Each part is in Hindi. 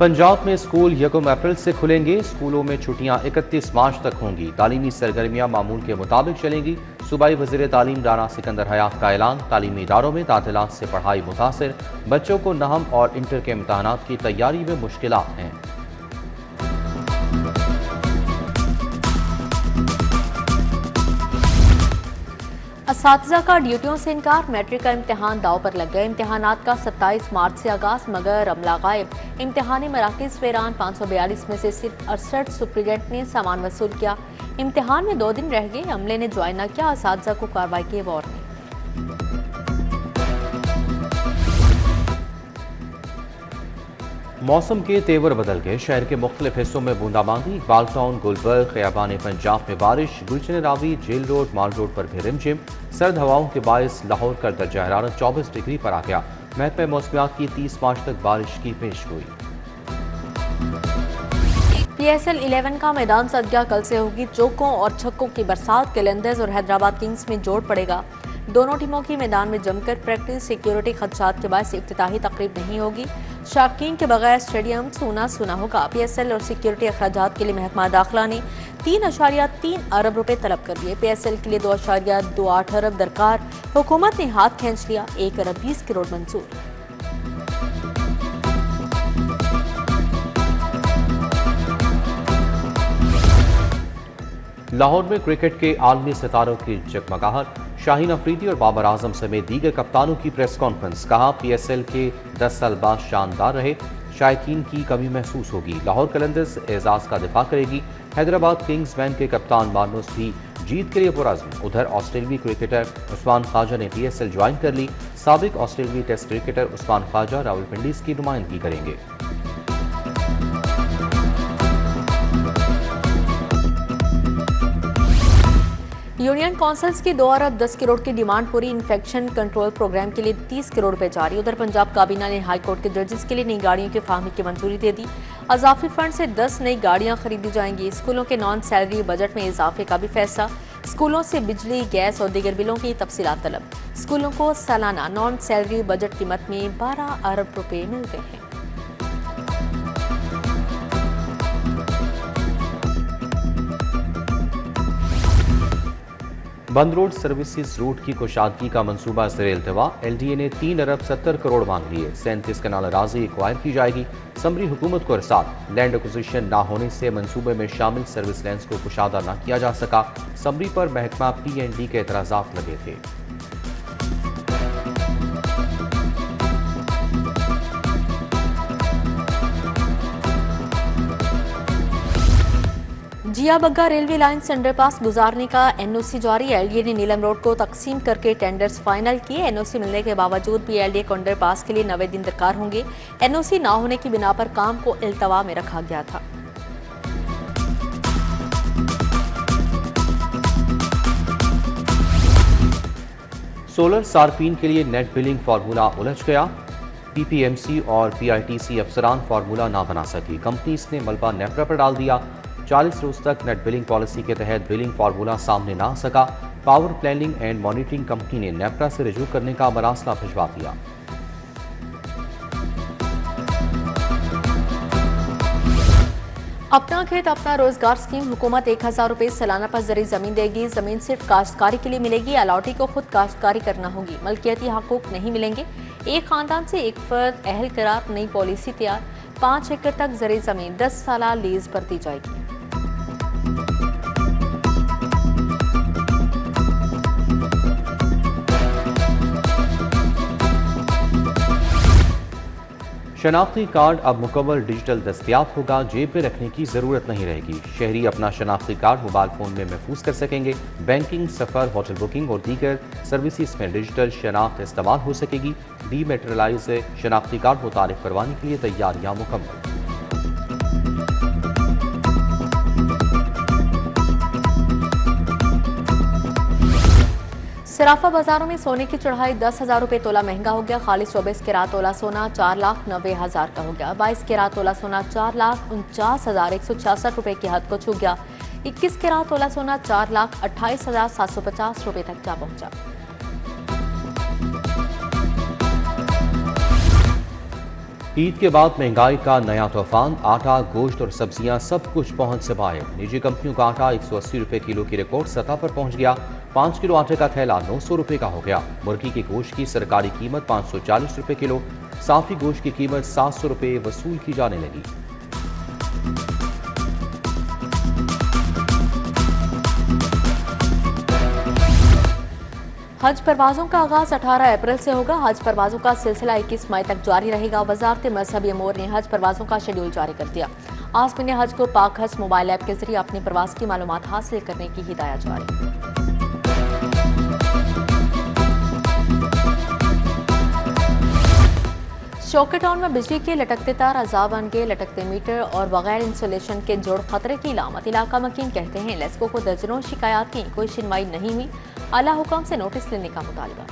पंजाब में स्कूल 1 अप्रैल से खुलेंगे। स्कूलों में छुट्टियां 31 मार्च तक होंगी। तालीमी सरगर्मियां मामूल के मुताबिक चलेंगी। सूबाई वज़ीर तालीम राना सिकंदर हयात का ऐलान। तालीमी इदारों में तातीलात से पढ़ाई मुतासिर। बच्चों को नहम और इंटर के इम्तहानात की तैयारी में मुश्किलात हैं। असातिज़ा का ड्यूटियों से इनकार। मैट्रिक का इम्तहान दाव पर लग गए। इम्तहानात का 27 मार्च से आगाज, मगर अमला गायब। इम्तहानी मराकज़ वेरान। 542 में से सिर्फ 68 सुप्रीडेंट ने सामान वसूल किया। इम्तहान में 2 दिन रह गए, अमले ने ज्वाइन न किया। असातिज़ा को कार्रवाई की वार्निंग। मौसम के तेवर बदल गए। शहर के मुख्तलिफ हिस्सों में बूंदाबांदी। इकबाल टाउन, गुलबर्ग, ख़ियाबान पंजाब में बारिश। गुलशन रावी, जेल रोड, माल रोड पर भी रिमझिम। सर्द हवाओं के बायस लाहौर का दर्जा हरारत 24 डिग्री पर आ गया। महकमा मौसमियात की 30 मार्च तक बारिश की पेशगोई। PSL 11 का मैदान सज गया। कल से होगी चौकों और छक्कों की बरसात। कलंदर्स और हैदराबाद किंग्स में जोड़ पड़ेगा। दोनों टीमों की मैदान में जमकर प्रैक्टिस। सिक्योरिटी खदशात के बाद इफ्तिताही तकरीब नहीं होगी। शाकीन के बगैर स्टेडियम सूना सूना होगा। PSL और सिक्योरिटी अखराजात के लिए महकमा दाखिला ने 3.3 अरब रुपए तलब कर दिए। PSL के लिए 2.28 अरब दरकार। हुकूमत ने हाथ खींच लिया। 1 अरब 20 करोड़ मंजूर। लाहौर में क्रिकेट के आलमी सितारों की जगमगाहट। शाहीन अफरीदी और बाबर आजम समेत दीगर कप्तानों की प्रेस कॉन्फ्रेंस। कहा PSL के 10 साल बाद शानदार रहे। शायकीन की कमी महसूस होगी। लाहौर कलंदर्स एजाज का दिफा करेगी। हैदराबाद किंग्स वैन के कप्तान मार्नोस भी जीत के लिए पुरज़्म। उधर ऑस्ट्रेलियाई क्रिकेटर उस्मान ख्वाजा ने PSL ज्वाइन कर ली। साबिक ऑस्ट्रेलियाई टेस्ट क्रिकेटर उस्मान ख्वाजा रावलपिंडी की नुमाइंदगी करेंगे। यूनियन काउंसिल्स की 2 अरब 10 करोड़ की डिमांड पूरी। इन्फेक्शन कंट्रोल प्रोग्राम के लिए 30 करोड़ रुपए जारी। उधर पंजाब काबीना ने हाई कोर्ट के जजेस के लिए नई गाड़ियों की फाहमी की मंजूरी दे दी। अजाफी फंड से 10 नई गाड़ियां खरीदी जाएंगी। स्कूलों के नॉन सैलरी बजट में इजाफे का भी फैसला। स्कूलों से बिजली, गैस और दीगर बिलों की तफसीलात तलब। स्कूलों को सालाना नॉन सैलरी बजट कीमत में 12 अरब रुपए मिलते हैं। बंद रोड सर्विसेज रूट की कुशादगी का मंसूबा ज़ेर-ए-इल्तिवा। LDA ने 3 अरब 70 करोड़ मांग लिए। 37 कनाल अराजी एक्वायर की जाएगी। समरी हुकूमत को इरसाल। लैंड एक्विजिशन ना होने से मंसूबे में शामिल सर्विस लैंड्स को कुशादा न किया जा सका। समरी पर महकमा P&D के एतराज़ात लगे थे। जिया बग्गा रेलवे लाइन से अंडरपास गुजारने का NOC जारी। LDA ने नीलम रोड को तकसीम करके टेंडर्स फाइनल किए। NOC मिलने के बावजूद भी LDA को अंडरपास के लिए 90 दिन दरकार होंगे। NOC ना होने की बिना पर काम को इल्तवा में रखा गया था। सोलर सार्फिन के लिए नेट बिलिंग फार्मूला उलझ गया। PPMC और PITC अफसरान फार्मूला ना बना सकी। कंपनीज ने मलबा नेफ्रा पर डाल दिया। 40 रोज तक नेट बिलिंग पॉलिसी के तहत बिलिंग फार्मूला सामने ना आ सका। Power planning and monitoring company ने नेफ्रा से रजू करने का मरासला भिजवा दिया। अपना खेत अपना रोजगार स्कीम। हुकूमत 1000 रुपए सालाना पर जरी जमीन देगी। जमीन सिर्फ काश्तकारी के लिए मिलेगी। अलाटी को खुद काश्तकारी करना होगी। मलकियती हकूक नहीं मिलेंगे। एक खानदान से एक फर्द अहल करार। नई पॉलिसी तैयार। 5 एकड़ तक जरी जमीन 10 साल लीज पर दी जाएगी। शनाख्ती कार्ड अब मुकम्मल डिजिटल दस्तियाब होगा। जेब में रखने की जरूरत नहीं रहेगी। शहरी अपना शनाख्ती कार्ड मोबाइल फोन में महफूज कर सकेंगे। बैंकिंग, सफर, होटल बुकिंग और दीगर सर्विसेज में डिजिटल शनाख्त इस्तेमाल हो सकेगी। डीमेटेरियलाइज शनाख्ती कार्ड मुतारिफ करवाने के लिए तैयारियां मुकम्मल। सराफा बाजारों में सोने की चढ़ाई। 10,000 रुपए तोला महंगा हो गया। खालिस 24 कैरात तोला सोना 4,90,000 का हो गया। 22 कैरात तोला सोना 4,49,166 रुपए की हद को छू गया। 21 कैरात तोला सोना 4,28,750 रुपए तक जा पहुंचा। ईद के बाद महंगाई का नया तूफान, आटा, गोश्त और सब्जियां सब कुछ पहुंच से बाहर। निजी कंपनियों का आटा 180 रुपए किलो की रिकॉर्ड सतह पर पहुंच गया। 5 किलो आटे का थैला 900 रुपए का हो गया। मुर्गी के गोश्त की सरकारी कीमत 540 रुपए किलो, साफी गोश्त की कीमत 700 रुपए वसूल की जाने लगी। हज परवाजों का आगाज 18 अप्रैल से होगा। हज परवाजों का सिलसिला 21 मई तक जारी रहेगा। वजारत मजहबी अमूर ने हज परवाजों का शेड्यूल जारी कर दिया। आज़मीन हज को पाक हज मोबाइल ऐप के जरिए अपनी प्रवास की मालूमात हासिल करने की हिदायत जारी। शौके टाउन में बिजली के लटकते तार, अजाब बन गए, लटकते मीटर और बगैर इंसुलेशन के जोड़ खतरे की इलामत। इलाका मकीन कहते हैं लेस्को को दर्जनों शिकायत की, कोई सुनवाई नहीं हुई। आला हुकाम से नोटिस लेने का मुतालबा।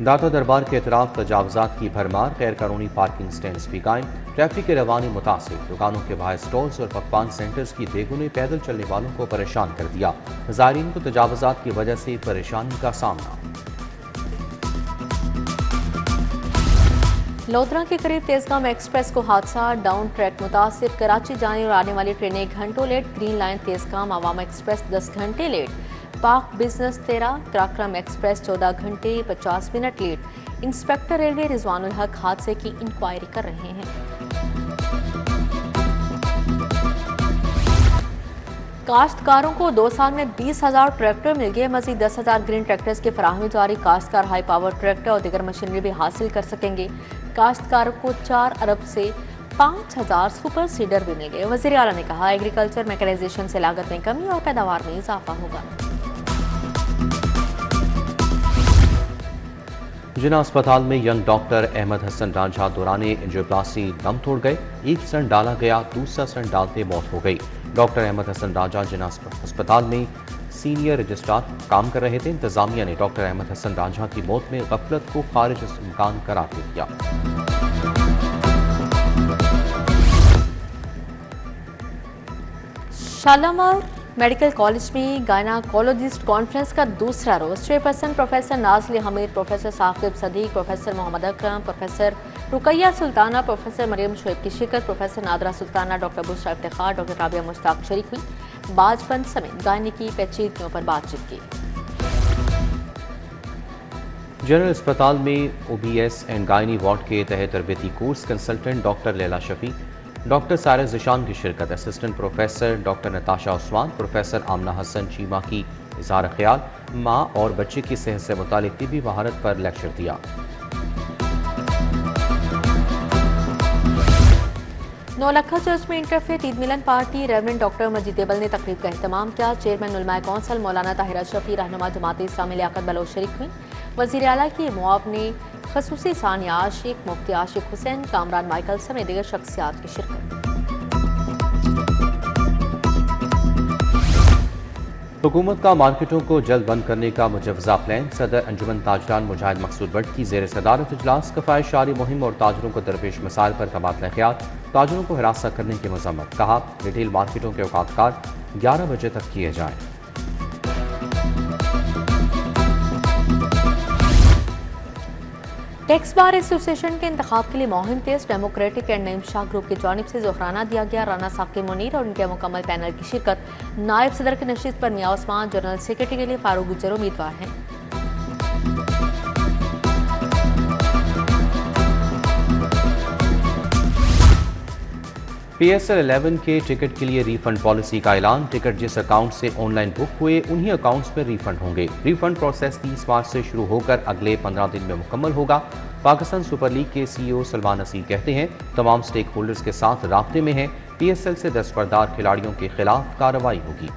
दाता दरबार के अतराफ तजावजात की भरमार, गैर कानूनी पार्किंग स्टैंड भी कायम, ट्रैफिक के रवानी मुतासिर। दुकानों के बाहर स्टॉल्स और पकवान सेंटर्स की देगुने पैदल चलने वालों को परेशान कर दिया। ज़ायरीन को तजावजात की वजह से परेशानी का सामना। लोधरा के करीब तेजगाम एक्सप्रेस को हादसा, डाउन ट्रैक मुतासिर। कराची जाने और आने वाली ट्रेनें घंटों लेट। ग्रीन लाइन तेजगाम आवाम एक्सप्रेस 10 घंटे लेट। पाक बिजनेस 13, कराक्रम एक्सप्रेस 14 घंटे 50 minute late. Inspector railway Rizwanul Haq हादसे की इंक्वायरी कर रहे हैं। काश्तकारों को 2 साल में 20,000 ट्रैक्टर मिल गए। मजीद 10,000 ग्रीन ट्रैक्टर्स की फराहमी जारी। काश्तकार हाई पावर ट्रैक्टर और दीगर मशीनरी भी हासिल कर सकेंगे। काश्तकारों को 4 अरब से 5,000 सुपर सीडर भी मिल गए। वज़ीर आला ने कहा एग्रीकल्चर मैकेनाइजेशन से लागत में कमी और पैदावार में इजाफा होगा। जिना अस्पताल में यंग डॉक्टर अहमद हसन रांझा दौरान एंजियोप्लास्टी दम तोड़ गए। एक स्टंट डाला गया, दूसरा स्टंट डालते मौत हो गई। डॉक्टर अहमद हसन रांझा जिना अस्पताल में सीनियर रजिस्ट्रार काम कर रहे थे। इंतजामिया ने डॉक्टर अहमद हसन रांझा की मौत में गफलत को खारिज इम्कान करार दे दिया। शालामार मेडिकल कॉलेज में गायनाकोलॉजिस्ट कॉन्फ्रेंस का दूसरा रोज। Chairperson professor Nazil Hameed, professor Saqib Sadiq, professor Mohammad Akram, professor Ruqaiya Sultana, professor Maryam Shoaib की शिरकत। Professor Nadra Sultana, doctor Bushra Iftikhar, doctor Rabia Mushtaq शरीक हुई। बाजपन समेत गायनी की पेचीदगियों पर बातचीत की। जनरल अस्पताल में OBS एंड गायनी वार्ड के तहत तरबेती course consultant doctor Laila Shafi, doctor Saris Zeeshan की शिरकत। Assistant professor doctor Natasha Usman, professor Amna Hasan Cheema की इज़हार ख्याल। माँ और बच्चे की सेहत से मुतालिक तिब्बी महारत पर लेक्चर दिया। नौलखा चर्च में इंटरफेथ ईद मिलन पार्टी। रेवरेंड डॉक्टर मजीद देबल ने तकरीब का एहतमाम किया। चेयरमैन उलमाए कौंसल मौलाना ताहिरा शफी, रहनुमा जमात इस्लामी लियाकत बलोच शरीक हुई। वज़ीर आला की मुआवने खसूसी सानिया आशिक, मुफ्ती आशिक हुसैन, कामरान माइकल समेत दीगर शख्सियात की शिरकत। हुकूमत का मार्केटों को जल्द बंद करने का मुजवजा प्लान। सदर अंजुमन ताजरान मुजाहिद मकसूद भट्ट की ज़ेर सदारत इजलास। कफ़ायश जारी मुहिम और ताजरों को दरपेश मसाइल पर तबादला ख्याल। ताजरों को हिरासत करने की मजम्मत। कहा रिटेल मार्केटों के औकात 11 बजे तक किए जाएं। टैक्स बार एसोसिएशन के इंतखाब के लिए मुहिम तेज। Democratic and Naeem Shah group की जानिब से जोहराना दिया गया। राना साकिब मुनीर और उनके मुकम्मल पैनल की शिरकत। नायब सदर की नशिस्त पर मियां उस्मान, जनरल सेक्रेटरी के लिए फारूक गुज्जर उम्मीदवार हैं। PSL 11 के टिकट के लिए रिफंड पॉलिसी का ऐलान। टिकट जिस अकाउंट से ऑनलाइन बुक हुए उन्हीं अकाउंट्स में रिफंड होंगे। रिफंड प्रोसेस 30 मार्च से शुरू होकर अगले 15 दिन में मुकम्मल होगा। पाकिस्तान सुपर लीग के CEO सलमान नसीर कहते हैं तमाम स्टेक होल्डर्स के साथ राब्ते में हैं। PSL से दस्तबरदार खिलाड़ियों के खिलाफ कार्रवाई होगी।